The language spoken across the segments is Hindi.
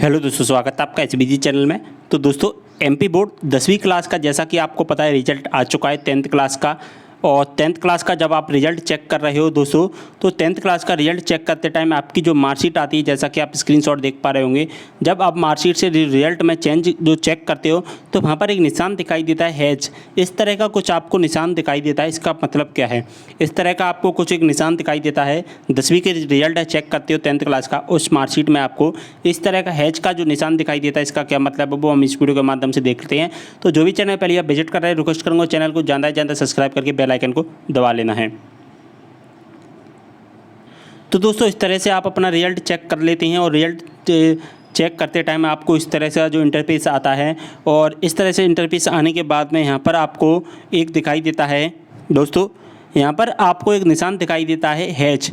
हेलो दोस्तों, स्वागत है आपका एचबीजी चैनल में। तो दोस्तों एमपी बोर्ड 10वीं क्लास का जैसा कि आपको पता है रिजल्ट आ चुका है 10th क्लास का। और 10th क्लास का जब आप रिजल्ट चेक कर रहे हो दोस्तों, तो 10th क्लास का रिजल्ट चेक करते टाइम आपकी जो मार्कशीट आती है, जैसा कि आप स्क्रीनशॉट देख पा रहे होंगे, जब आप मार्कशीट से रिजल्ट में चेंज जो चेक करते हो तो वहाँ पर एक निशान दिखाई देता है हैज। इस तरह का कुछ आपको निशान दिखाई देता है। इसका मतलब क्या है? इस तरह का आपको कुछ एक निशान दिखाई देता है। 10वीं के रिजल्ट है, चेक करते हो 10th क्लास का, उस मार्कशीट में आपको इस तरह का हैज का जो निशान दिखाई देता है, इसका क्या मतलब है वो हम इस वीडियो के माध्यम से देखते हैं। तो जो भी चैनल पहले आप विजिट कर रहे हैं, रिक्वेस्ट करूँगा चैनल को ज़्यादा से ज़्यादा सब्सक्राइब करके बेल आइकन को दबा लेना है। तो दोस्तों इस तरह से आप अपना रिजल्ट चेक कर लेते हैं और रिजल्ट चेक करते टाइम आपको इस तरह से जो इंटरफेस आता है, और इस तरह से इंटरफेस आने के बाद में यहाँ पर आपको एक दिखाई देता है दोस्तों, यहाँ पर आपको एक निशान दिखाई देता है हैज।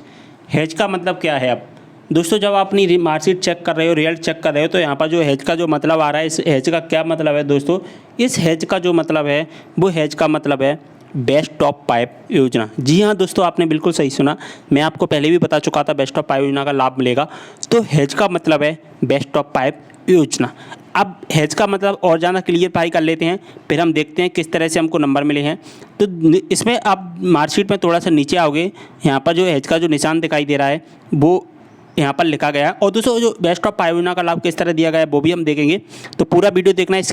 हैज का मतलब क्या है? अब दोस्तों जब आप अपनी मार्कशीट चेक कर रहे हो, रिजल्ट चेक कर रहे हो, तो यहाँ पर जो हैज का जो मतलब आ रहा है, इस हैज का क्या मतलब है दोस्तों? इस हैज का जो मतलब है वो हैज का मतलब है बेस्ट ऑफ 5 योजना। जी हाँ दोस्तों, आपने बिल्कुल सही सुना। मैं आपको पहले भी बता चुका था बेस्ट ऑफ 5 योजना का लाभ मिलेगा। तो हैज का मतलब है बेस्ट ऑफ 5 योजना। अब हैज का मतलब और ज़्यादा क्लियरफाई कर लेते हैं, फिर हम देखते हैं किस तरह से हमको नंबर मिले हैं। तो इसमें आप मार्कशीट में थोड़ा सा नीचे आओगे, यहाँ पर जो हैज का जो निशान दिखाई दे रहा है वो यहाँ पर लिखा गया है। और दोस्तों जो बेस्ट ऑफ 5 योजना का लाभ किस तरह दिया गया है वो भी हम देखेंगे। तो पूरा वीडियो देखना है,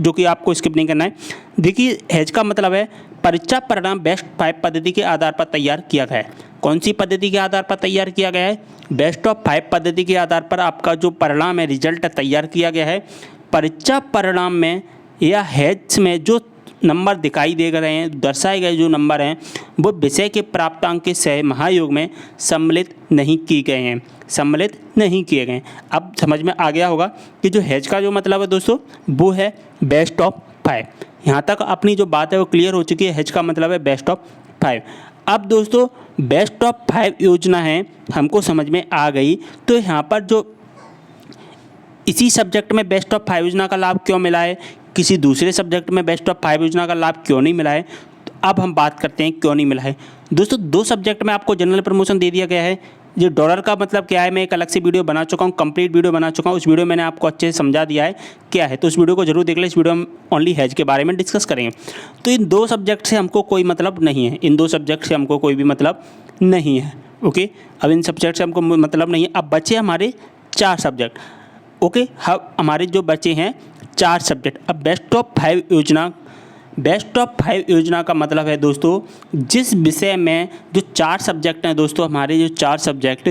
जो कि आपको स्किप नहीं करना है। देखिए हैज का मतलब है परीक्षा परिणाम बेस्ट 5 पद्धति के आधार पर तैयार किया गया है। कौन सी पद्धति के आधार पर तैयार किया गया है? बेस्ट ऑफ 5 पद्धति के आधार पर आपका जो परिणाम है, रिजल्ट तैयार किया गया है। परीक्षा परिणाम में या हैज में जो नंबर दिखाई दे रहे हैं, दर्शाए गए जो नंबर हैं, वो विषय के प्राप्तांक के सह महायोग में सम्मिलित नहीं किए गए हैं, सम्मिलित नहीं किए गए। अब समझ में आ गया होगा कि जो हैज का जो मतलब है दोस्तों वो है बेस्ट ऑफ 5। यहाँ तक अपनी जो बात है वो क्लियर हो चुकी है। हैज का मतलब है बेस्ट ऑफ 5। अब दोस्तों बेस्ट ऑफ 5 योजना है हमको समझ में आ गई। तो यहाँ पर जो इसी सब्जेक्ट में बेस्ट ऑफ 5 योजना का लाभ क्यों मिला है, किसी दूसरे सब्जेक्ट में बेस्ट ऑफ 5 योजना का लाभ क्यों नहीं मिला है, तो अब हम बात करते हैं क्यों नहीं मिला है। दोस्तों 2 सब्जेक्ट में आपको जनरल प्रमोशन दे दिया गया है। ये डॉलर का मतलब क्या है, मैं एक अलग से वीडियो बना चुका हूँ, कंप्लीट वीडियो बना चुका हूँ। उस वीडियो में मैंने आपको अच्छे से समझा दिया है क्या है, तो उस वीडियो को जरूर देख लें। इस वीडियो में ओनली हैज के बारे में डिस्कस करेंगे। तो इन 2 सब्जेक्ट से हमको कोई मतलब नहीं है, इन 2 सब्जेक्ट से हमको कोई भी मतलब नहीं है। ओके, अब इन सब्जेक्ट से हमको मतलब नहीं है। अब बचे हमारे 4 सब्जेक्ट। ओके, हमारे जो बचे हैं 4 सब्जेक्ट। अब बेस्ट ऑफ 5 योजना, बेस्ट ऑफ 5 योजना का मतलब है दोस्तों जिस विषय में जो 4 सब्जेक्ट हैं दोस्तों, हमारे जो 4 सब्जेक्ट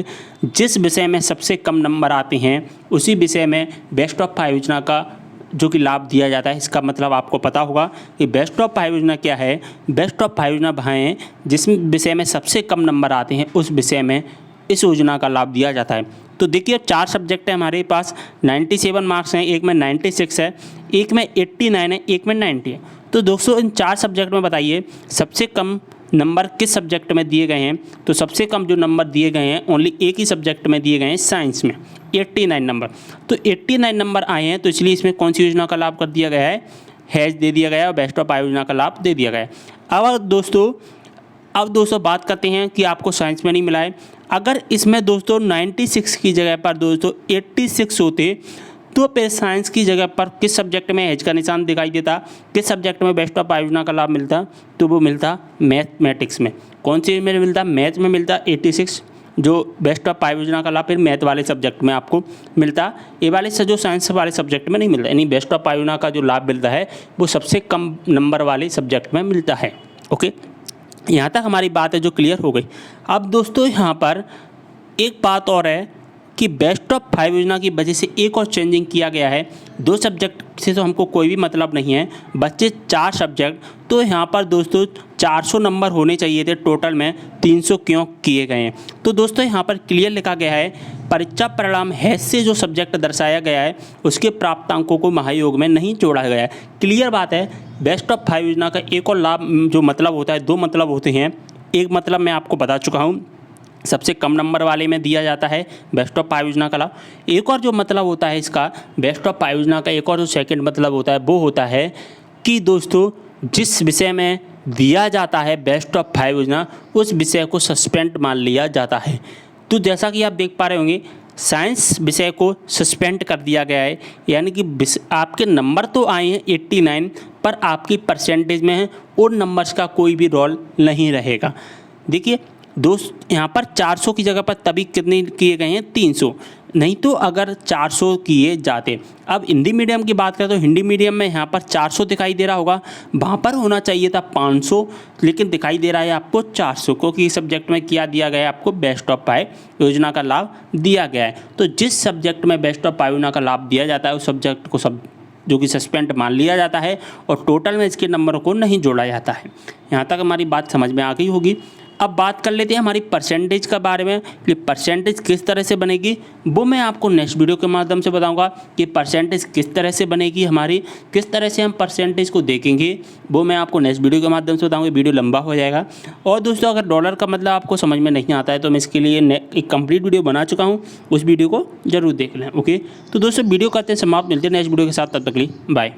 जिस विषय में सबसे कम नंबर आते हैं उसी विषय में बेस्ट ऑफ 5 योजना का जो कि लाभ दिया जाता है। इसका मतलब आपको पता होगा कि बेस्ट ऑफ 5 योजना क्या है। बेस्ट ऑफ 5 योजना वहाँ जिस विषय में सबसे कम नंबर आते हैं उस विषय में इस योजना का लाभ दिया जाता है। तो देखिए 4 सब्जेक्ट है हमारे पास, 97 मार्क्स हैं, एक में 96 है, एक में 89 है, एक में 90 है। तो दोस्तों इन 4 सब्जेक्ट में बताइए सबसे कम नंबर किस सब्जेक्ट में दिए गए हैं। तो सबसे कम जो नंबर दिए गए हैं ओनली एक ही सब्जेक्ट में दिए गए हैं, साइंस में, 89 नंबर। तो 89 नंबर आए हैं, तो इसलिए इसमें कौन सी योजना का लाभ कर दिया गया है? हैज दे दिया गया है और बेस्ट ऑफ 5 योजना का लाभ दे दिया गया है। अब दोस्तों बात करते हैं कि आपको साइंस में नहीं मिला है। अगर इसमें दोस्तों 96 की जगह पर दोस्तों 86 होते तो फिर साइंस की जगह पर किस सब्जेक्ट में हैज का निशान दिखाई देता, किस सब्जेक्ट में बेस्ट ऑफ 5 योजना का लाभ मिलता? तो वो मिलता मैथमेटिक्स में। कौन सी में मिलता? मैथ में मिलता 86 जो बेस्ट ऑफ 5 योजना का लाभ फिर मैथ वाले सब्जेक्ट में आपको मिलता। ये वाले से जो साइंस वाले सब्जेक्ट में नहीं मिलता, यानी बेस्ट ऑफ 5 योजना का जो लाभ मिलता है वो सबसे कम नंबर वाले सब्जेक्ट में मिलता है। ओके, यहाँ तक हमारी बात है जो क्लियर हो गई। अब दोस्तों यहाँ पर एक बात और है कि बेस्ट ऑफ 5 योजना की वजह से एक और चेंजिंग किया गया है। 2 सब्जेक्ट से तो हमको कोई भी मतलब नहीं है, बच्चे 4 सब्जेक्ट। तो यहाँ पर दोस्तों 400 नंबर होने चाहिए थे, टोटल में 300 क्यों किए गए हैं? तो दोस्तों यहाँ पर क्लियर लिखा गया है परीक्षा परिणाम हैज से जो सब्जेक्ट दर्शाया गया है उसके प्राप्तांकों को महायोग में नहीं जोड़ा गया है। क्लियर बात है। बेस्ट ऑफ 5 योजना का एक और लाभ जो मतलब होता है, 2 मतलब होते हैं। एक मतलब मैं आपको बता चुका हूँ, सबसे कम नंबर वाले में दिया जाता है बेस्ट ऑफ 5 योजना का लाभ। एक और जो मतलब होता है इसका बेस्ट ऑफ 5 योजना का, एक और जो सेकंड मतलब होता है वो होता है कि दोस्तों जिस विषय में दिया जाता है बेस्ट ऑफ 5 योजना उस विषय को सस्पेंड मान लिया जाता है। तो जैसा कि आप देख पा रहे होंगे साइंस विषय को सस्पेंड कर दिया गया है, यानी कि आपके नंबर तो आए हैं 89 पर आपकी परसेंटेज में है, उन नंबर्स का कोई भी रोल नहीं रहेगा। देखिए दोस्त, यहाँ पर 400 की जगह पर तभी कितने किए गए हैं, 300, नहीं तो अगर 400 किए जाते। अब हिंदी मीडियम की बात करें तो हिंदी मीडियम में यहाँ पर 400 दिखाई दे रहा होगा, वहाँ पर होना चाहिए था 500, लेकिन दिखाई दे रहा है आपको 400, क्योंकि इस सब्जेक्ट में किया दिया गया है, आपको बेस्ट ऑफ 5 योजना का लाभ दिया गया है। तो जिस सब्जेक्ट में बेस्ट ऑफ 5 योजना का लाभ दिया जाता है उस सब्जेक्ट को जो कि सस्पेंड मान लिया जाता है और टोटल में इसके नंबर को नहीं जोड़ा जाता है। यहाँ तक हमारी बात समझ में आ गई होगी। अब बात कर लेते हैं हमारी परसेंटेज के बारे में कि परसेंटेज किस तरह से बनेगी, वो मैं आपको नेक्स्ट वीडियो के माध्यम से बताऊंगा कि परसेंटेज किस तरह से बनेगी हमारी, किस तरह से हम परसेंटेज को देखेंगे, वो मैं आपको नेक्स्ट वीडियो के माध्यम से बताऊंगा। वीडियो लंबा हो जाएगा। और दोस्तों, अगर डॉलर का मतलब आपको समझ में नहीं आता है तो मैं इसके लिए एक कंप्लीट वीडियो बना चुका हूँ, उस वीडियो को जरूर देख लें। ओके, तो दोस्तों वीडियो करते हैं समाप्त, मिलते हैं नेक्स्ट वीडियो के साथ, तब तक के लिए बाय।